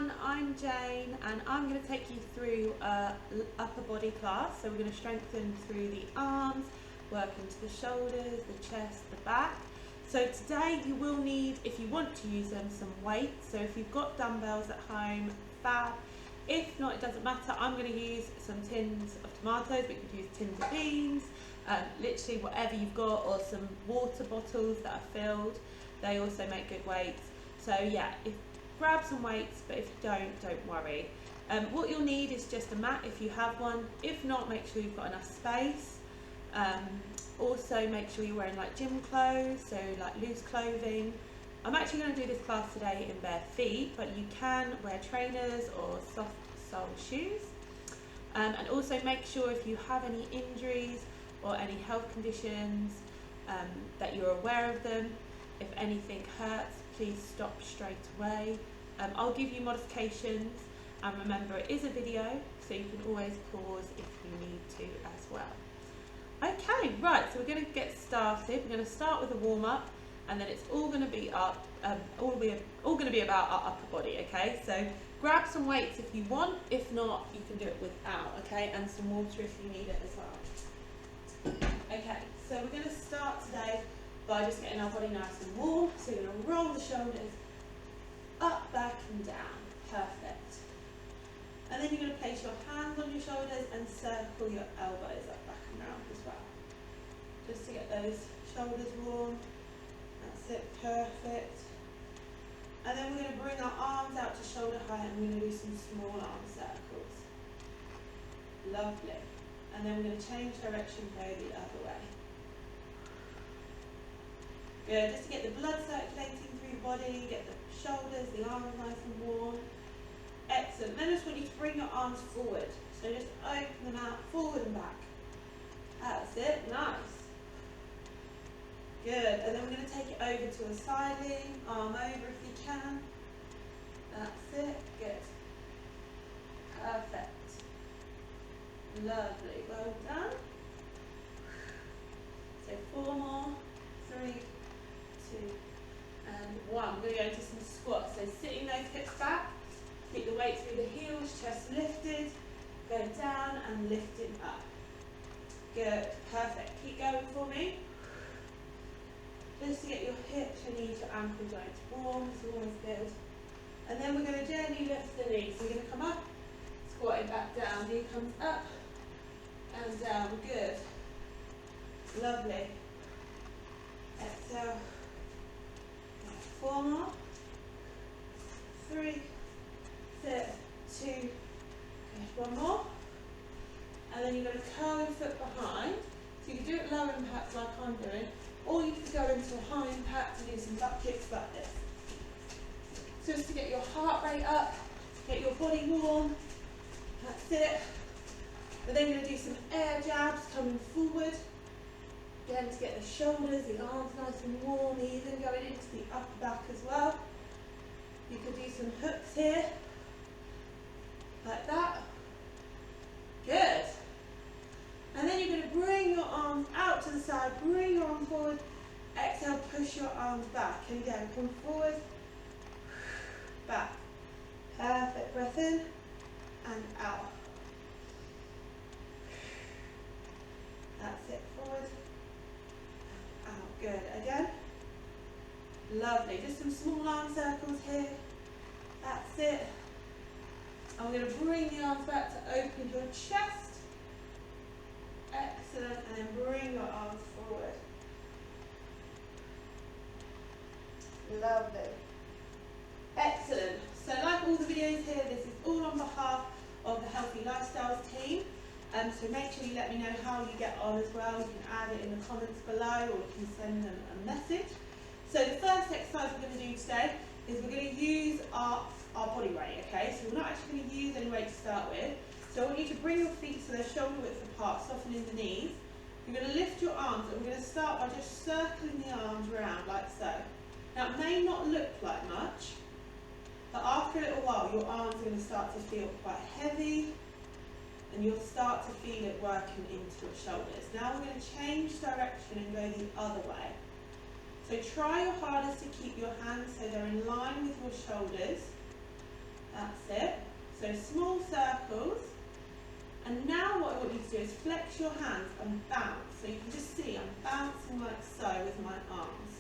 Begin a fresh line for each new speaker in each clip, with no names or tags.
everyone, I'm Jane and I'm going to take you through a upper body class. So we're going to strengthen through the arms, work into the shoulders, the chest, the back. So today you will need, if you want to use them, some weights. So if you've got dumbbells at home, fab. If not, it doesn't matter. I'm going to use some tins of tomatoes, we could use tins of beans, literally whatever you've got, or some water bottles that are filled. They also make good weights. So yeah, grab some weights, but if you don't worry. What you'll need is just a mat if you have one. If not, make sure you've got enough space. Also make sure you're wearing like gym clothes, so like loose clothing. I'm actually going to do this class today in bare feet, but you can wear trainers or soft sole shoes. And also make sure if you have any injuries or any health conditions that you're aware of them. If anything hurts, please stop straight away. I'll give you modifications, and remember it is a video, so you can always pause if you need to as well. Okay, right, so we're going to get started. We're going to start with a warm-up, and then it's all going to be up, all going to be about our upper body. Okay, so grab some weights if you want. If not, you can do it without. Okay, and some water if you need it as well. Okay, so we're going to start today by just getting our body nice and warm. So you're going to roll the shoulders up, back and down. Perfect. And then you're going to place your hands on your shoulders and circle your elbows up, back and round as well. Just to get those shoulders warm. That's it, perfect. And then we're going to bring our arms out to shoulder height, and we're going to do some small arm circles. Lovely. And then we're going to change direction, go the other way. Good, just to get the blood circulating through your body, get the shoulders, the arms nice and warm. Excellent. Then I just want you to bring your arms forward. So just open them out, forward and back. That's it, nice. Good, and then we're going to take it over to a side lean, arm over if you can. That's it, good. Perfect. Lovely, well done. So 4 more, 3, 2, and 1. We're going to go into some squats. So sitting those hips back, keep the weight through the heels, chest lifted, go down and lifting up. Good, perfect. Keep going for me. Just to get your hips, your knees, your ankle joints warm, it's always good. And then we're going to gently lift the knees. So we're going to come up, squatting back down. Knee comes up and down. Good. Lovely. Exhale. 4 more. 3, 2, good. 1 more. And then you're going to curl your foot behind. So you can do it low impact like I'm doing, or you can go into a high impact and do some butt kicks like this. So just to get your heart rate up, get your body warm. That's it. We're then going to do some air jabs coming forward. Again, to get the shoulders, the arms nice and warm, even going into the upper back as well. You could do some hooks here, like that. Good. And then you're going to bring your arms out to the side, bring your arms forward. Exhale, push your arms back. And again, come forward, back. Perfect. Breath in and out. That's it. Forward. Out. Good. Again. Lovely. Just some small arm circles here. That's it. And we're going to bring the arms back to open your chest. Excellent. And then bring your arms forward. Lovely. Excellent. So like all the videos here, this is all on behalf of the Healthy Lifestyles team. So make sure you let me know how you get on as well. You can add it in the comments below, or you can send them a message. So the first exercise we're going to do today is we're going to use our body weight, okay? So we're not actually going to use any weight to start with. So I want you to bring your feet so they're shoulder width apart, softening the knees. You're going to lift your arms, and we're going to start by just circling the arms around like so. Now it may not look like much, but after a little while your arms are going to start to feel quite heavy, and you'll start to feel it working into your shoulders. Now we're going to change direction and go the other way. So try your hardest to keep your hands so they're in line with your shoulders, That's it. So small circles. And now what I want you to do is flex your hands and bounce. So you can just see I'm bouncing like so with my arms.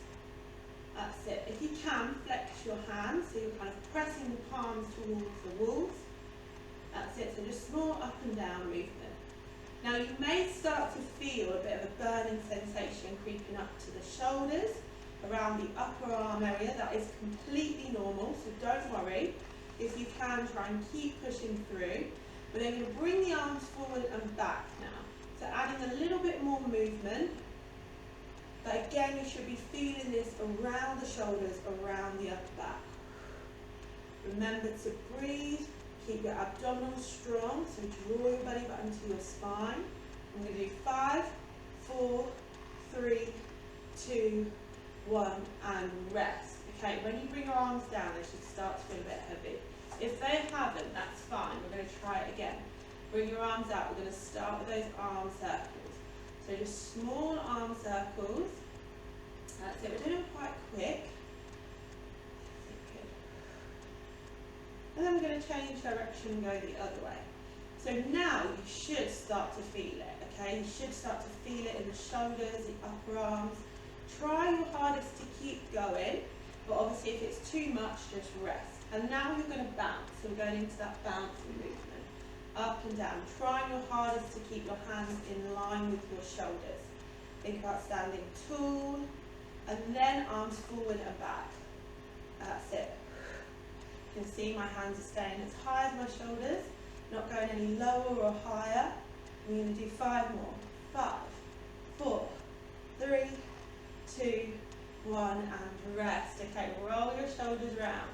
That's it. If you can, flex your hands so you're kind of pressing the palms towards the walls. That's it. So just small up and down movement. Now you may start to feel a bit of a burning sensation creeping up to the shoulders, around the upper arm area. That is completely normal, so don't worry. If you can, try and keep pushing through. But then you're going to bring the arms forward and back now. So adding a little bit more movement. But again, you should be feeling this around the shoulders, around the upper back. Remember to breathe. Keep your abdominals strong. So draw your belly button to your spine. I'm going to do 5, 4, 3, 2, 1, and rest. Okay, when you bring your arms down, they should start to feel a bit heavy. If they haven't, that's fine. We're going to try it again. Bring your arms out. We're going to start with those arm circles. So just small arm circles. That's it. We're doing it quite quick. And then we're going to change direction and go the other way. So now you should start to feel it. Okay, you should start to feel it in the shoulders, the upper arms. Try your hardest to keep going, but obviously if it's too much, just rest. And now you're going to bounce. So we're going into that bouncing movement. Up and down. Try your hardest to keep your hands in line with your shoulders. Think about standing tall. And then arms forward and back. That's it. You can see my hands are staying as high as my shoulders. Not going any lower or higher. We're going to do 5 more. 5, 4, 3, 2, 1, and rest. Okay, roll your shoulders round.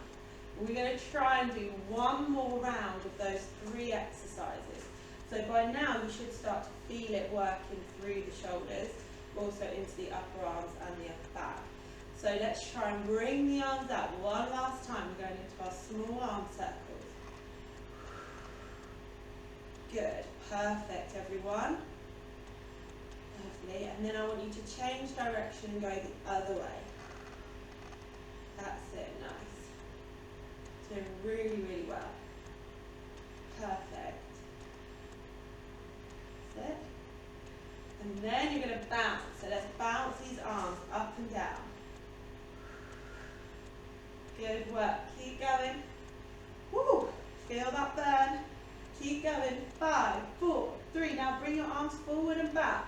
We're going to try and do one more round of those 3 exercises. So by now you should start to feel it working through the shoulders, also into the upper arms and the upper back. So let's try and bring the arms out one last time. We're going into our small arm circles. Good, perfect everyone. Lovely, and then I want you to change direction and go the other way. That's it, nice. Doing really, really well. Perfect. That's it. And then you're going to bounce. So let's bounce these arms up and down. Good work. Keep going. Woo! Feel that burn. Keep going. 5, 4, 3. Now bring your arms forward and back.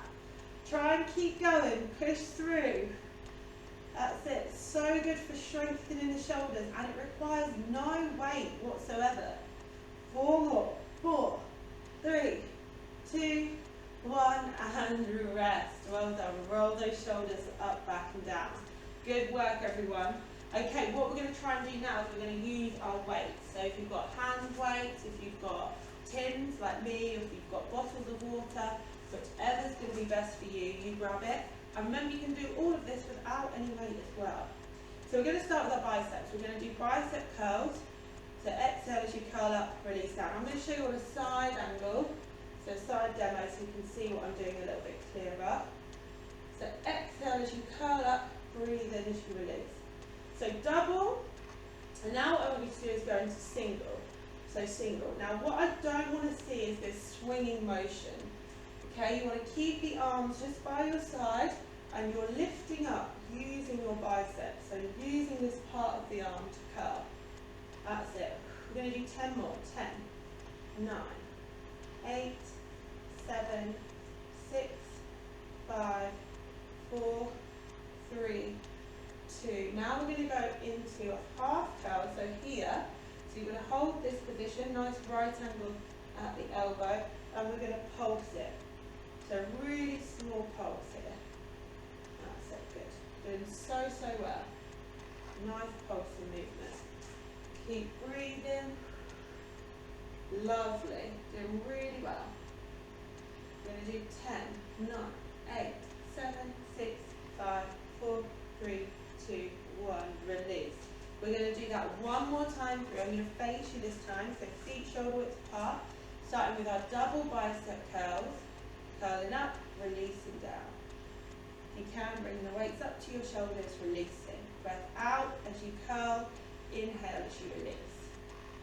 Try and keep going. Push through. That's it. So good for strengthening the shoulders, and it requires no weight whatsoever. 4 more. 4, 3, 2, 1, and rest. Well done. Roll those shoulders up, back, and down. Good work, everyone. Okay, what we're going to try and do now is we're going to use our weights. So if you've got hand weights, if you've got tins like me, or if you've got bottles of water, whichever's going to be best for you, you grab it. And remember, you can do all of this without any weight as well. So we're going to start with our biceps. We're going to do bicep curls. So exhale as you curl up, release down. I'm going to show you on a side angle, so side demo, so you can see what I'm doing a little bit clearer. So exhale as you curl up, breathe in as you release. So double, and now what I want you to do is go into single. So single. Now what I don't want to see is this swinging motion. Okay, you want to keep the arms just by your side, and you're lifting up using your biceps. So using this part of the arm to curl. That's it. We're going to do 10 more. 10, 9, 8, 7, 6, 5, 4, 3, 2. Now we're going to go into a half curl. So here, so you're going to hold this position, nice right angle at the elbow, and we're going to pulse it. So really small pulse here. That's it, good. Doing so well. Nice pulsing movement. Keep breathing. Lovely. Doing really well. We're going to do 10, 9, 8, 7, 6, 5, 4, 3, 2, 1. Release. We're going to do that one more time through. I'm going to face you this time. So feet shoulder width apart. Starting with our double bicep curls. Curling up, releasing down. If you can, bring the weights up to your shoulders, releasing. Breath out as you curl, inhale as you release.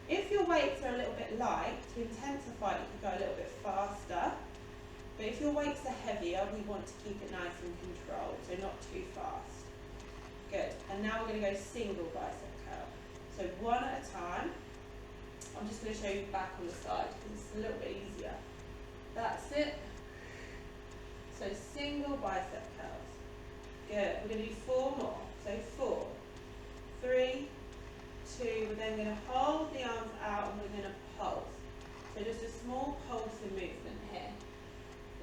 If your weights are a little bit light, to intensify you could go a little bit faster. But if your weights are heavier, we want to keep it nice and controlled, so not too fast. Good. And now we're going to go single bicep curl. So one at a time. I'm just going to show you back on the side because it's a little bit easier. That's it. So single bicep curls. Good. We're going to do 4 more. So 4, 3, 2. We're then going to hold the arms out and we're going to pulse. So just a small pulsing movement here.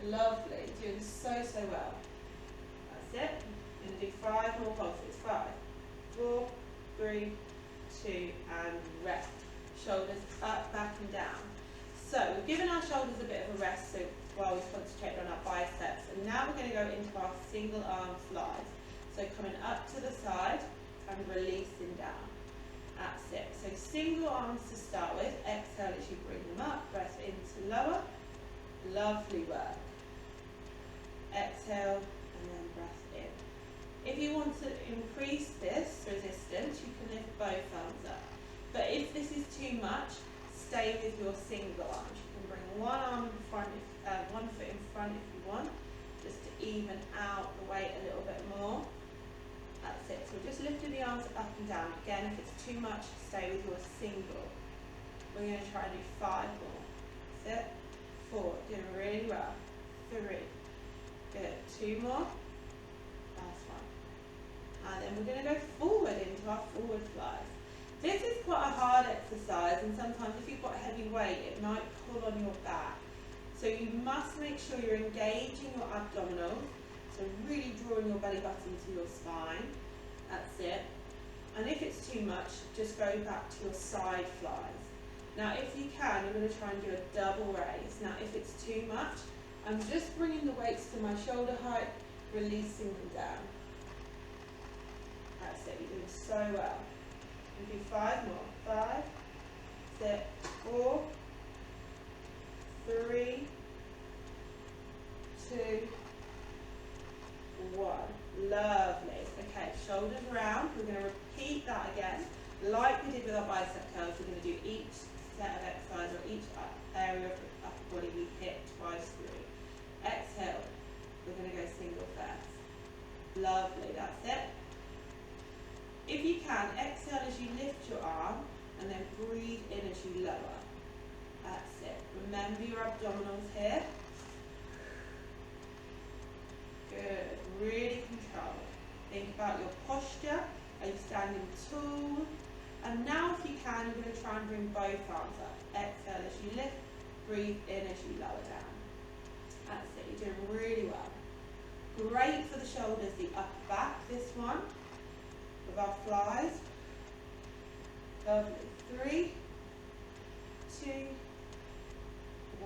Lovely. Doing so well. That's it. We're going to do 5 more pulses. 5, 4, 3, 2, and rest. Shoulders up, back and down. So we've given our shoulders a bit of a rest so while we concentrate on our biceps, and now we're going to go into our single arm flies. So coming up to the side and releasing down. That's it. So single arms to start with. Exhale as you bring them up, breath into lower. Lovely work. Exhale and then breath in. If you want to increase this resistance, you can lift both arms up. But if this is too much, stay with your single arms. You can bring one arm in front, one foot in front if you want, just to even out the weight a little bit more. That's it. So just lifting the arms up and down. Again, if it's too much, stay with your single. We're going to try and do 5 more. That's it. 4. Doing really well. 3. Good. 2 more. Last one. And then we're going to go forward into our forward flies. This is quite a hard exercise, and sometimes if you've got heavy weight, it might pull on your back. So you must make sure you're engaging your abdominals, so really drawing your belly button to your spine. That's it. And if it's too much, just go back to your side flies. Now if you can, you're going to try and do a double raise. Now if it's too much, I'm just bringing the weights to my shoulder height, releasing them down. That's it, you're doing so well. We do 5 more. 5, 6, 4, 3, 2, 1. Lovely. Okay, shoulders round. We're going to repeat that again. Like we did with our bicep curls, we're going to do each set of exercise or each area of the upper body we hit twice through. Exhale. We're going to go single first. Lovely. That's it. If you can, exhale as you lift your arm and then breathe in as you lower. That's it. Remember your abdominals here. Good. Really controlled. Think about your posture. Are you standing tall? And now if you can, you're going to try and bring both arms up. Exhale as you lift. Breathe in as you lower down. That's it. You're doing really well. Great for the shoulders, the upper back, this one. With our flies. Lovely. 3, 2,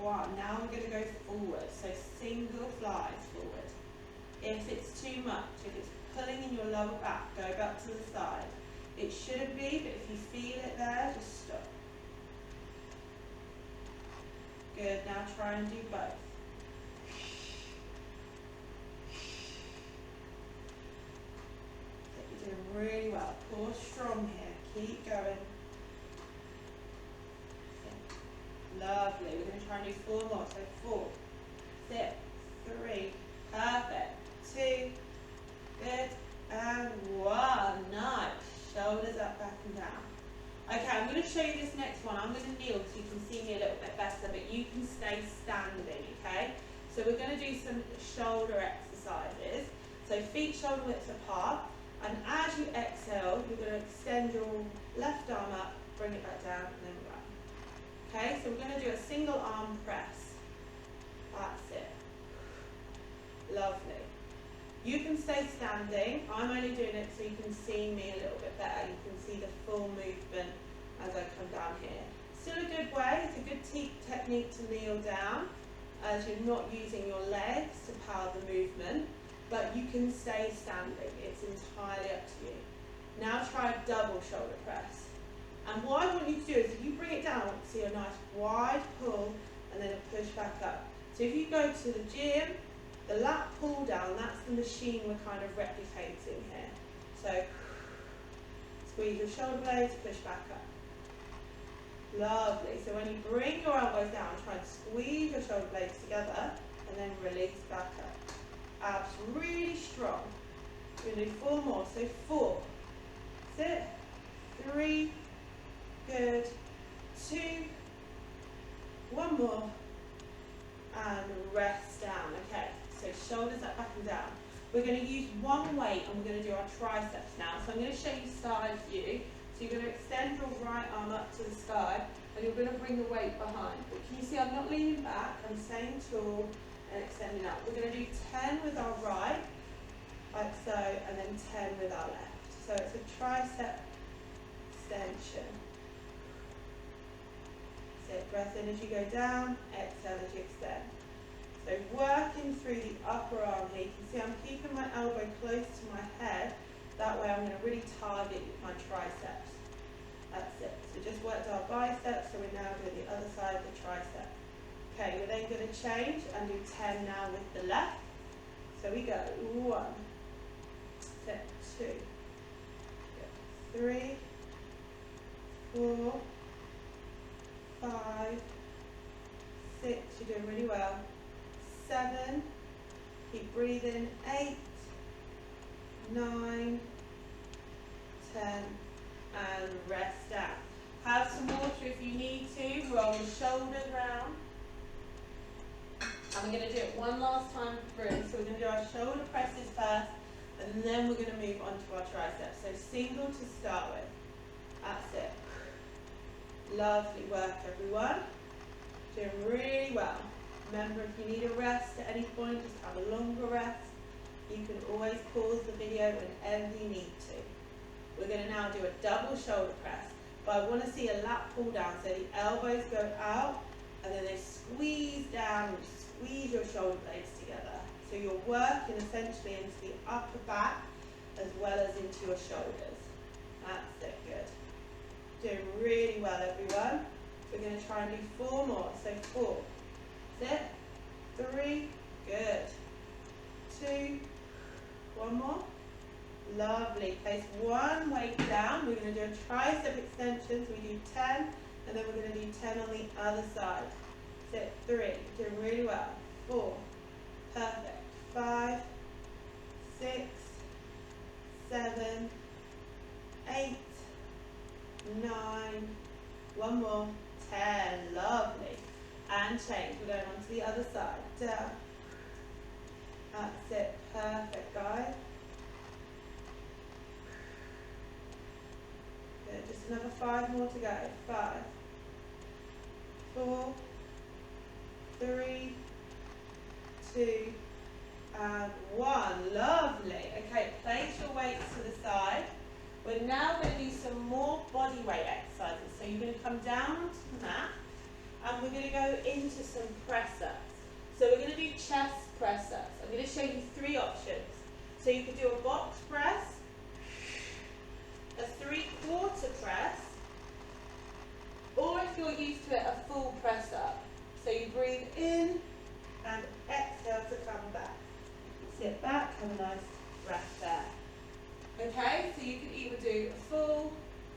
1. Now we're going to go forward. So single flies forward. If it's too much, if it's pulling in your lower back, go back to the side. It shouldn't be, but if you feel it there, just stop. Good. Now try and do both. Doing really well. Core strong here. Keep going. Lovely. We're going to try and do 4 more. So 4, 6, 3. Perfect. 2. Good. And 1. Nice. Shoulders up, back and down. Okay, I'm going to show you this next one. I'm going to kneel so you can see me a little bit better, but you can stay standing, okay? So we're going to do some shoulder exercises. So feet shoulder width apart. And as you exhale, you're going to extend your left arm up, bring it back down, and then run. Okay, so we're going to do a single arm press. That's it. Lovely. You can stay standing. I'm only doing it so you can see me a little bit better. You can see the full movement as I come down here. Still a good way. It's a good technique to kneel down as you're not using your legs to power the movement. But you can stay standing, it's entirely up to you. Now try a double shoulder press. And what I want you to do is if you bring it down, I want to see a nice wide pull and then a push back up. So if you go to the gym, the lat pull down, that's the machine we're kind of replicating here. So squeeze your shoulder blades, push back up. Lovely. So when you bring your elbows down, try and squeeze your shoulder blades together and then release back up. Abs really strong. We're going to do 4 more. So 4. Sit. 3. Good. 2. 1 more. And rest down. Okay. So shoulders up, back and down. We're going to use one weight and we're going to do our triceps now. So I'm going to show you side view. So you're going to extend your right arm up to the sky and you're going to bring the weight behind. But can you see I'm not leaning back, I'm staying tall and extending up. We're going to do 10 with our right, like so, and then 10 with our left. So it's a tricep extension. So breath in as you go down, exhale as you extend. So working through the upper arm here, you can see I'm keeping my elbow close to my head. That way I'm going to really target my triceps. That's it. So just worked our biceps, so we're now doing the other side of the tricep. Okay, we're then going to change and do 10 now with the left. So we go 1, set 2, 3, 4, 5, 6, you're doing really well, 7, keep breathing, 8, 9, 10, and rest down. Have some water if you need to, roll the shoulders round. And we're going to do it one last time through. So we're going to do our shoulder presses first, and then we're going to move on to our triceps. So single to start with. That's it. Lovely work, everyone. Doing really well. Remember, if you need a rest at any point, just have a longer rest. You can always pause the video whenever you need to. We're going to now do a double shoulder press, but I want to see a lat pull down, so the elbows go out and then they squeeze down, you squeeze your shoulder blades together. So you're working essentially into the upper back as well as into your shoulders. That's it, good. Doing really well, everyone. We're going to try and do 4 more, so 4, sit, 3, good, 2, 1 more. Lovely. Place one weight down. We're going to do a tricep extension. So we do 10, and then we're going to do 10 on the other side. Sit 3. Doing really well. 4. Perfect. 5, 6, 7, 8, 9. 1 more. 10. Lovely. And change. We're going on to the other side. Down. That's it. Perfect, guys. Good. Just another 5 more to go. 5, 4, 3, 2, and 1. Lovely. Okay, place your weights to the side. We're now going to do some more body weight exercises. So you're going to come down onto the mat, and we're going to go into some press-ups. So we're going to do chest press-ups. I'm going to show you 3 options. So you can do a box press, a 3/4 press, or if you're used to it, a full press up. So you breathe in and exhale to come back. Sit back, have a nice breath there. Okay, so you can either do a full,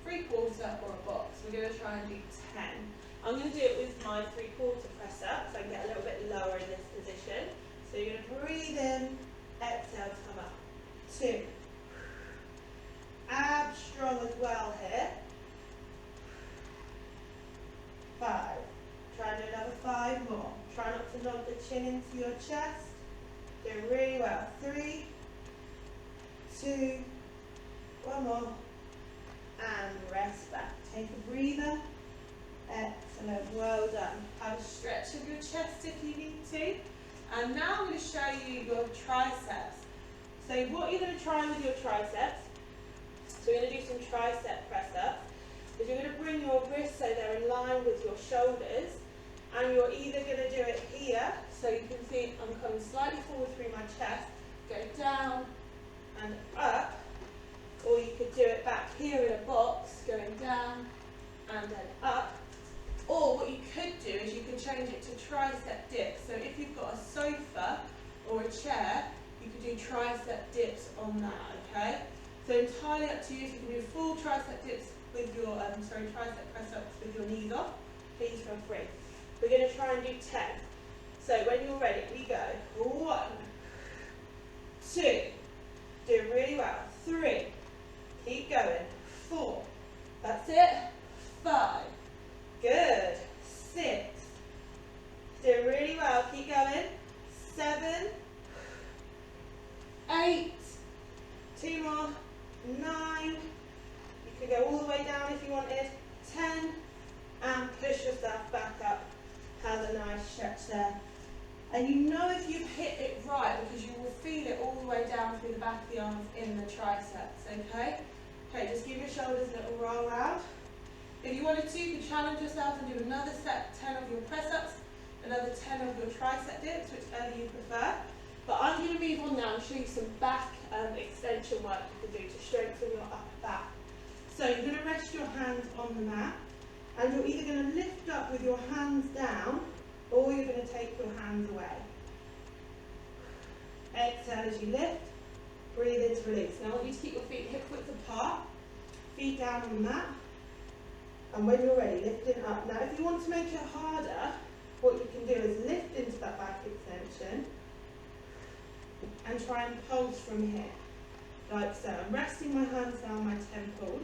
3/4 or a box. We're going to try and do 10. I'm going to do it with my 3/4 press up, so I can get a little bit lower in this position. So you're going to breathe in, exhale to come up. 2. Abs strong as well here. 5. Try and do another 5 more. Try not to knock the chin into your chest. Doing really well. 3, 2, 1 more. And rest back. Take a breather. Excellent. Well done. Have a stretch of your chest if you need to. And now I'm going to show you your triceps. So what you're going to try with your triceps, so we're going to do some tricep press ups, is you're going to bring your wrists so they're in line with your shoulders, and you're either going to do it here, so you can see I'm coming slightly forward through my chest, go down and up, or you could do it back here in a box, going down and then up. Or what you could do is you could change it to tricep dips. So if you've got a sofa or a chair, you could do tricep dips on that, okay? So entirely up to you if you can do full tricep dips with your, tricep press ups with your knees off, please feel free. We're going to try and do 10. So when you're ready, we go. 1, 2, do really well. 3, keep going. 4, that's it. 5, good. 6, doing really well, keep going. 7, 8, 2 more, 9, you could go all the way down if you wanted, 10, and push yourself back up. Have a nice stretch there. And you know if you've hit it right because you will feel it all the way down through the back of the arms in the triceps, okay? Okay, just give your shoulders a little roll round. If you wanted to, you could challenge yourself and do another set, 10 of your press-ups, another 10 of your tricep dips, whichever you prefer. But I'm going to move on now and show you some back extension work you can do to strengthen your upper back. So you're going to rest your hands on the mat, and you're either going to lift up with your hands down, or you're going to take your hands away. Exhale as you lift, breathe into release. Now I want you to keep your feet hip width apart, feet down on the mat, and when you're ready, lifting up. Now if you want to make it harder, what you can do is lift into that back extension, and try and pulse from here, like so. I'm resting my hands down my temples,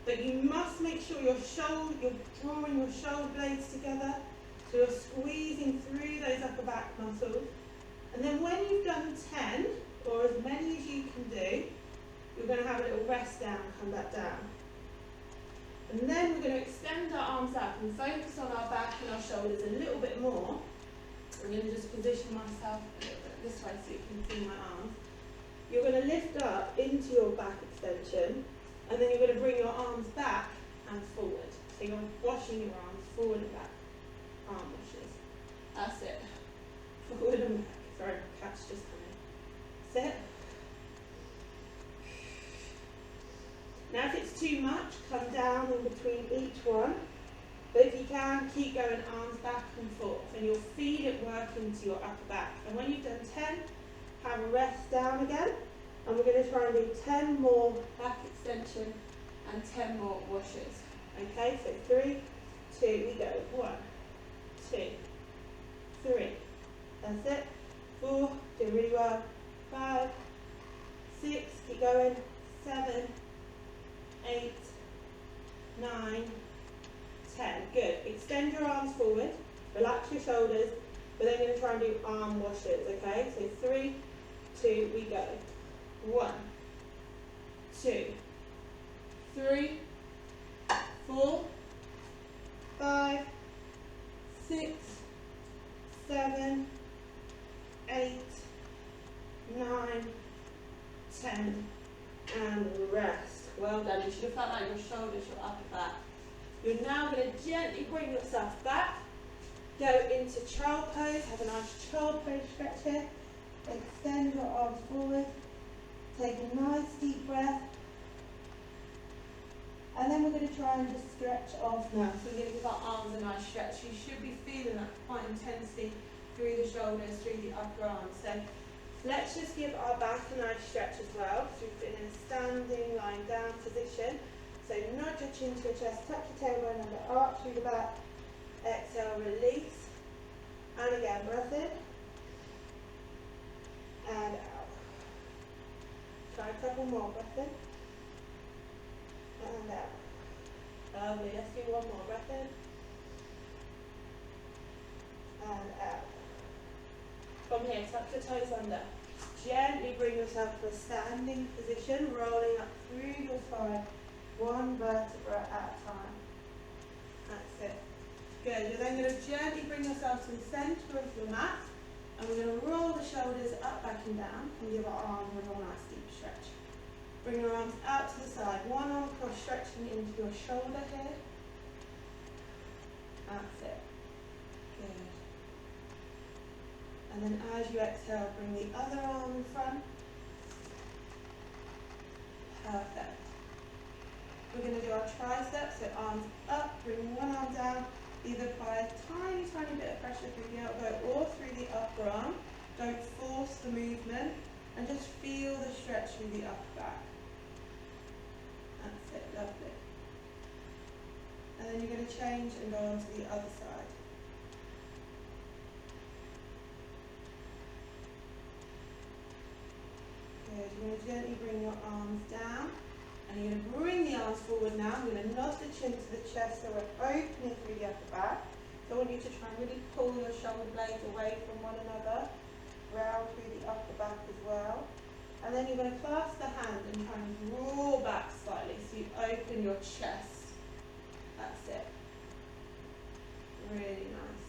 but you must make sure you're drawing your shoulder blades together, so you're squeezing through those upper back muscles. And then when you've done 10, or as many as you can do, you're going to have a little rest down, come back down. And then we're going to extend our arms up and focus on our back and our shoulders a little bit more. I'm going to just position myself a little bit this way so you can see my arms. You're going to lift up into your back extension, and then you're going to bring your arms back and forward. So you're washing your arms forward and back. Arm washes. That's it. Forward and back. Sorry, cat's just coming. Sit. Now if it's too much, come down in between each one. But if you can, keep going arms back and forth, and you'll feel it work into your upper back. And when you've done 10, have a rest down again. And we're going to try and do 10 more back extension and 10 more washes. Okay, so 3, 2, we go. 1, 2, 3. That's it. 4, do really well. 5, 6, keep going. 7, 8, 9, 10. Good. Extend your arms forward. Relax your shoulders. We're then going to try and do arm washes. Okay, so 3, 2, we go. 1, 2, 3, 4, 5, 6, 7, 8, 9, 10, and rest. Well done. You should have felt like your shoulders, your upper back. You're now going to gently bring yourself back. Go into child pose. Have a nice child pose stretch here. Extend your arms forward. Take a nice deep breath. And then we're going to try and just stretch off now. So we're going to give our arms a nice stretch. You should be feeling that quite intensely through the shoulders, through the upper arms. So let's just give our back a nice stretch as well. So we've been in a standing, lying down position. So nudge your chin to your chest, tuck your tailbone under, arch through the back. Exhale, release. And again, breath in. And out. Try a couple more, breath in. And out. Lovely, let's do one more, breath in. And out. From here, tuck your toes under. Gently bring yourself to a standing position, rolling up through your spine, one vertebra at a time. That's it. Good. You're then going to gently bring yourself to the centre of your mat, and we're going to roll the shoulders up, back and down, and give our arms a real nice deep stretch. Bring your arms out to the side, one arm across, stretching into your shoulder here. That's it. Good. And then as you exhale, bring the other arm in front. Perfect. We're going to do our triceps, so arms up, bring one arm down, either apply a tiny, tiny bit of pressure through the elbow or through the upper arm. Don't force the movement, and just feel the stretch through the upper back. That's it, lovely. And then you're going to change and go on to the other side. Good. You're going to gently bring your arms down. And you're going to bring the arms forward now. I'm going to nod the chin to the chest so we're opening through the upper back. So I want you to try and really pull your shoulder blades away from one another. Round through the upper back as well. And then you're going to clasp the hand and try and draw back slightly so you open your chest. That's it. Really nice.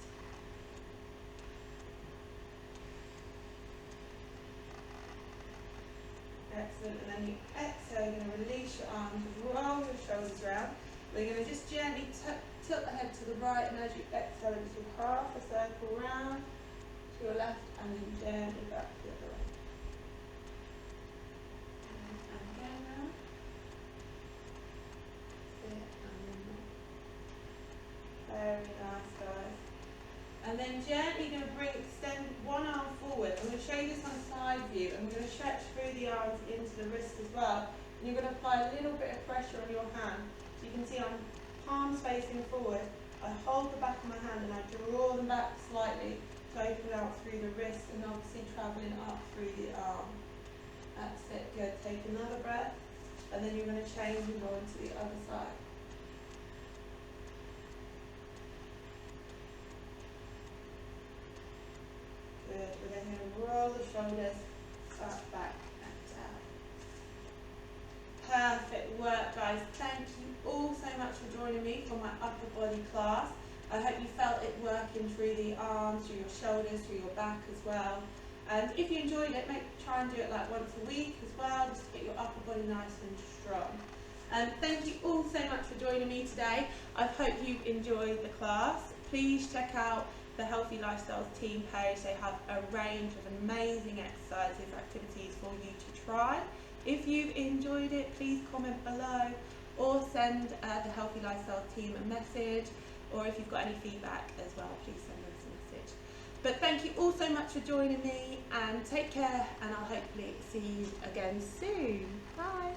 Excellent. And then you exhale, you're going to release your arms, roll your shoulders around. We're going to just gently tilt the head to the right, and as you exhale, just do half a circle round to your left, and then gently back the other way. And again round. Sit, and then back. Very nice, guys. And then gently going to extend one arm forward. I'm going to show you this on a side view, and we're going to stretch through the arms into the wrist as well. And you're going to apply a little bit of pressure on your hand. So you can see I'm palms facing forward. I hold the back of my hand and I draw them back slightly to open out through the wrist and obviously travelling up through the arm. That's it, good. Take another breath, and then you're going to change and go into the other side. Good. We're then going to roll the shoulders up, back, and down. Perfect work, guys. Thank you all so much for joining me for my upper body class. I hope you felt it working through the arms, through your shoulders, through your back as well. And if you enjoyed it, try and do it like once a week as well, just to get your upper body nice and strong. Thank you all so much for joining me today. I hope you've enjoyed the class. Please check out the Healthy Lifestyles team page. They have a range of amazing exercises, activities for you to try. If you've enjoyed it, please comment below or send the Healthy Lifestyle team a message, or if you've got any feedback as well, please send us a message. But thank you all so much for joining me, and take care, and I'll hopefully see you again soon. Bye.